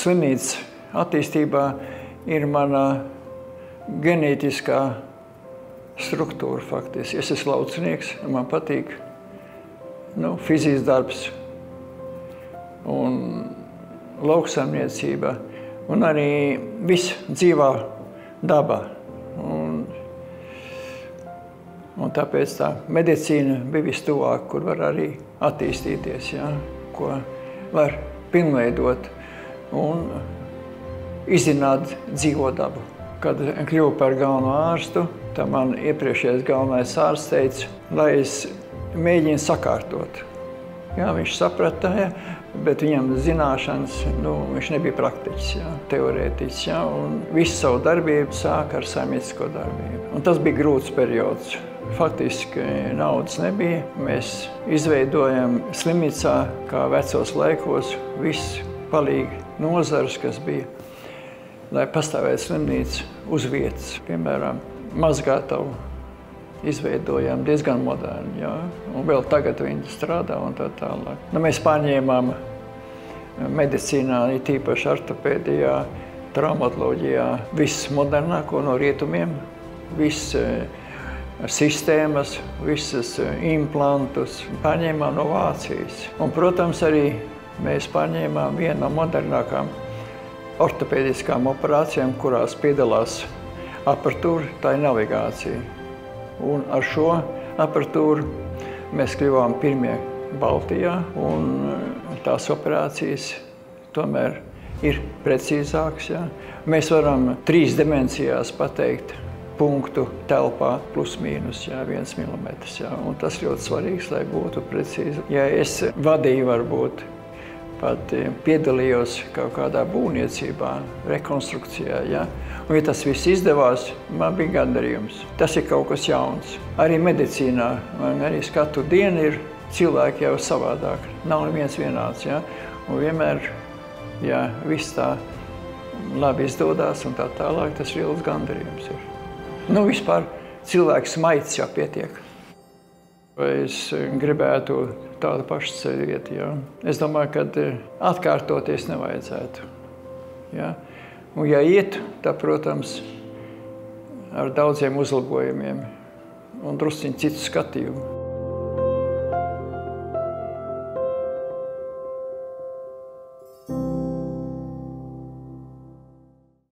slimnīcas attīstībā ir mana ģenētiskā struktūra faktiski. Es esmu laucinieks, man patīk fizisks darbs un lauksaimniecība un arī viss dzīvā daba. Un tāpēc tā medicīna bija vistuvāk, kur var arī attīstīties, ko var pilnveidot un izzināt dzīvo dabu. Kad kļuvu par galveno ārstu, tad man iepriekšējais galvenais ārsts teica, lai es mēģinu sakārtot. Viņš saprata, bet viņam zināšanas, viņš nebija praktiķis, teorētiķis, un visu savu darbību sāka ar saimniecisko darbību. Un tas bija grūts periods. Faktiski naudas nebija. Mēs izveidojam slimnīcā, kā vecos laikos, viss palīgi nozars, kas bija, lai pastāvētu slimnīca uz vietas. Piemēram, mazgātavu izveidojām diezgan moderni, un vēl tagad viņi strādā un tā tālāk. Mēs pārņēmām medicīnā, tīpaši ortopēdijā, traumatoloģijā, viss modernāko no rietumiem, viss sistēmas, visas implantus pārņēmām no Vācijas. Un, protams, arī mēs pārņēmām vienu no modernākām ortopēdiskām operācijām, kurās piedalās aparatūra, tā ir navigācija. Un ar šo aparatūru mēs kļuvām pirmie Baltijā, un tās operācijas tomēr ir precīzākas. Mēs varam 3 dimensijās pateikt punktu telpā plus mīnus 1 milimetrs. Un tas ļoti svarīgs, lai būtu precīzi. Ja es vadīju varbūt, pat piedalījos kaut kādā būvniecībā, rekonstrukcijā, un ja tas viss izdevās, man bija gandarījums. Tas ir kaut kas jauns. Arī medicīnā, man arī katru dienu ir cilvēki jau savādāk. Nav neviens vienāds, un vienmēr, ja viss tā labi izdodās un tā tālāk, tas ir liels gandarījums ir. Vispār cilvēks maids jau pietiek. Es gribētu tādu pašu ceļu iet, Es domāju, ka atkārtoties nevajadzētu. Un ja iet, tad, protams, ar daudziem uzlabojumiem un drusciņu citu skatījumu.